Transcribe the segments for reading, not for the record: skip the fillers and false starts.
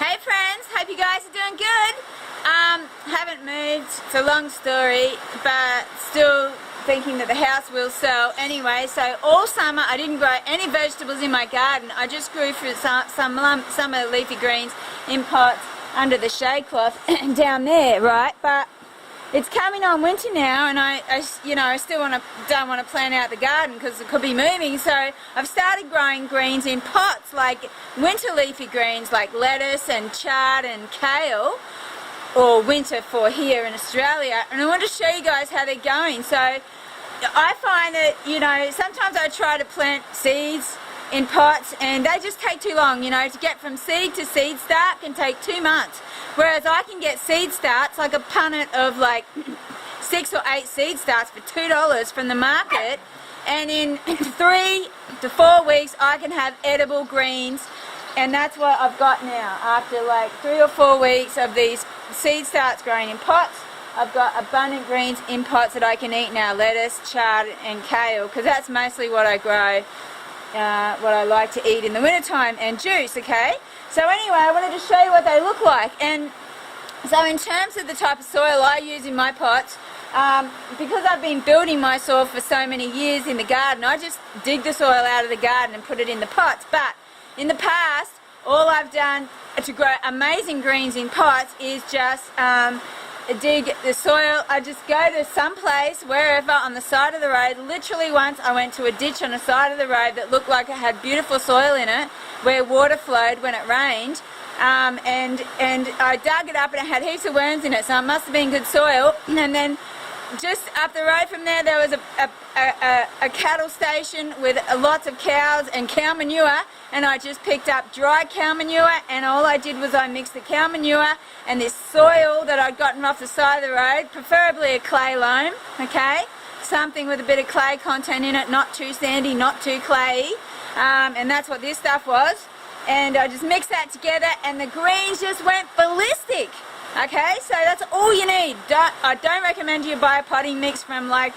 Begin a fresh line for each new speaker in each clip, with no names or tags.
Hey friends, hope you guys are doing good. Haven't moved, it's a long story, but still thinking that the house will sell anyway. So all summer I didn't grow any vegetables in my garden. I just grew for some of the leafy greens in pots under the shade cloth down there, right? But it's coming on winter now, and I still don't want to plan out the garden because it could be moving. So I've started growing greens in pots, like winter leafy greens, like lettuce and chard and kale, or winter for here in Australia. And I want to show you guys how they're going. So I find that sometimes I try to plant seeds in pots and they just take too long. To get from seed to seed start can take 2 months. Whereas I can get seed starts, like a punnet of like 6 or 8 seed starts for $2 from the market, and in 3 to 4 weeks I can have edible greens, and that's what I've got now. After like 3 or 4 weeks of these seed starts growing in pots, I've got abundant greens in pots that I can eat now, lettuce, chard and kale, because that's mostly what I grow, what I like to eat in the wintertime, and juice, okay? So anyway, I wanted to show you what they look like. And so in terms of the type of soil I use in my pots, because I've been building my soil for so many years in the garden, I just dig the soil out of the garden and put it in the pots. But in the past, all I've done to grow amazing greens in pots is just dig the soil. I just go to some place, wherever, on the side of the road. Literally once I went to a ditch on the side of the road that looked like it had beautiful soil in it, where water flowed when it rained, and I dug it up and it had heaps of worms in it, so it must have been good soil. And then just up the road from there, there was a cattle station with lots of cows and cow manure, and I just picked up dry cow manure, and all I did was I mixed the cow manure and this soil that I'd gotten off the side of the road, preferably a clay loam, okay? Something with a bit of clay content in it, not too sandy, not too clayey, and that's what this stuff was. And I just mixed that together, and the greens just went ballistic. Okay, so that's all you need. I don't recommend you buy a potting mix from Bunnings,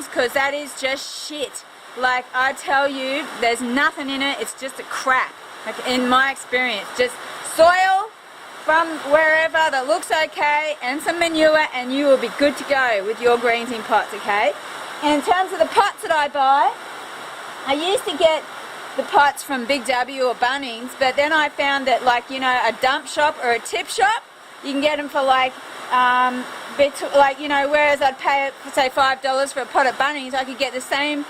because that is just shit. Like, I tell you, there's nothing in it. It's just a crap, in my experience. Just soil from wherever that looks okay, and some manure, and you will be good to go with your greens in pots, okay? And in terms of the pots that I buy, I used to get the pots from Big W or Bunnings, but then I found that, a dump shop or a tip shop, you can get them for whereas I'd pay, say, $5 for a pot at Bunnings, I could get the same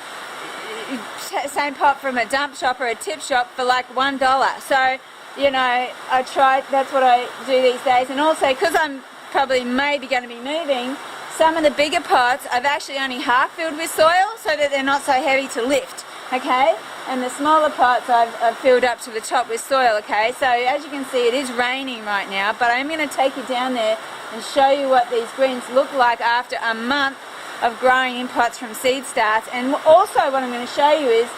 pot from a dump shop or a tip shop for like $1. So, I tried, that's what I do these days. And also, because I'm probably maybe going to be moving, some of the bigger pots I've actually only half filled with soil so that they're not so heavy to lift, okay? And the smaller pots I've filled up to the top with soil, okay? So as you can see, it is raining right now, but I'm going to take you down there and show you what these greens look like after a month of growing in pots from seed starts. And also what I'm going to show you is,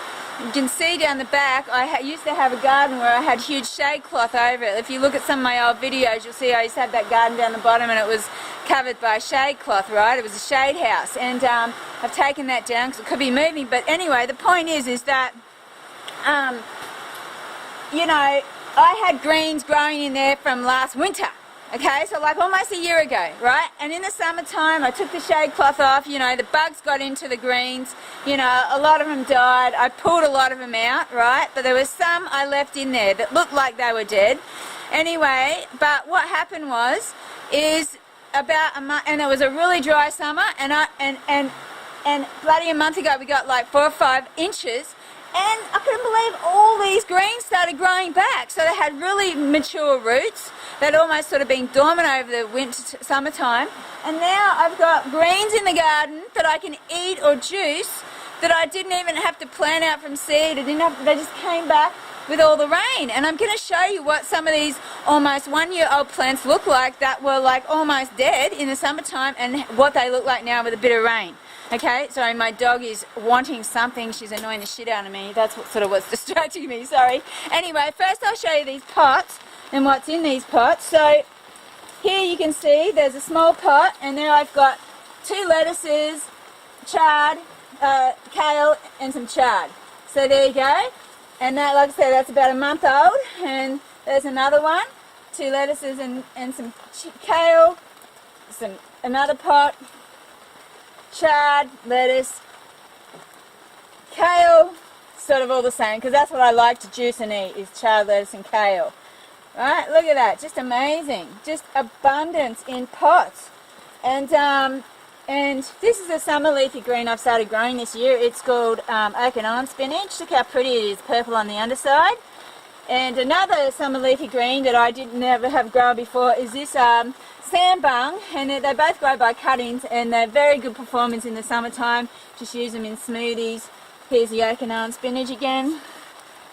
you can see down the back, I used to have a garden where I had huge shade cloth over it. If you look at some of my old videos, you'll see I used to have that garden down the bottom, and it was covered by shade cloth, right? It was a shade house. And I've taken that down because it could be moving. But anyway, the point is that I had greens growing in there from last winter, okay, so like almost a year ago, right? And in the summertime, I took the shade cloth off, the bugs got into the greens, a lot of them died. I pulled a lot of them out, right? But there were some I left in there that looked like they were dead. Anyway, but what happened is about a month, and it was a really dry summer, and bloody a month ago we got like 4 or 5 inches. And I couldn't believe all these greens started growing back. So they had really mature roots. They'd almost sort of been dormant over the summertime. And now I've got greens in the garden that I can eat or juice that I didn't even have to plant out from seed. They just came back with all the rain. And I'm going to show you what some of these almost 1-year-old plants look like that were like almost dead in the summertime, and what they look like now with a bit of rain. Okay, sorry, my dog is wanting something. She's annoying the shit out of me. That's what's distracting me, sorry. Anyway, first I'll show you these pots and what's in these pots. So here you can see there's a small pot, and there I've got 2 lettuces, chard, kale and some chard. So there you go. And that, like I said, that's about a month old. And there's another one, 2 lettuces and some kale, another pot, chard, lettuce, kale, sort of all the same, because that's what I like to juice and eat, is chard, lettuce and kale. Right, look at that, just amazing, just abundance in pots. And this is a summer leafy green I've started growing this year. It's called oak and iron spinach. Look how pretty it is, purple on the underside. And another summer leafy green that I never have grown before is this sambung, and they both grow by cuttings, and they're very good performance in the summertime. Just use them in smoothies. Here's the oak and iron spinach again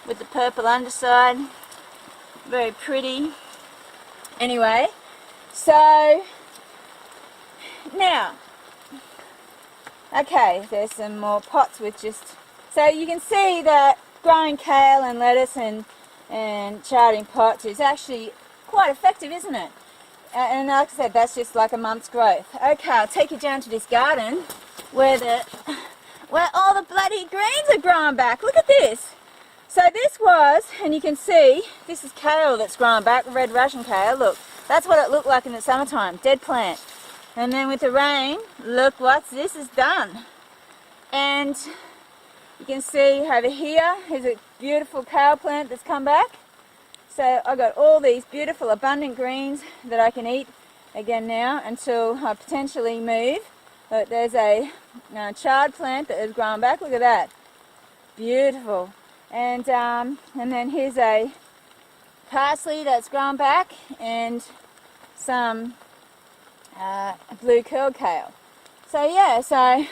with the purple underside. Very pretty. Anyway, so now, okay, there's some more pots with just, so you can see that growing kale and lettuce and chard in pots is actually quite effective, isn't it? And like I said, that's just like a month's growth. Okay, I'll take you down to this garden where all the bloody greens are growing back. Look at this. So this was, and you can see, this is kale that's growing back, red Russian kale. Look, that's what it looked like in the summertime, dead plant. And then with the rain, look what this has done. And you can see over here is a beautiful kale plant that's come back. So I've got all these beautiful abundant greens that I can eat again now until I potentially move. Look, there's a chard plant that has grown back. Look at that. Beautiful. And then here's a parsley that's grown back, and some blue curl kale. So yeah, so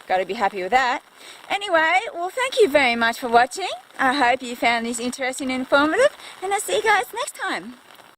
got to be happy with that. Anyway, well, thank you very much for watching. I hope you found this interesting and informative, and I'll see you guys next time.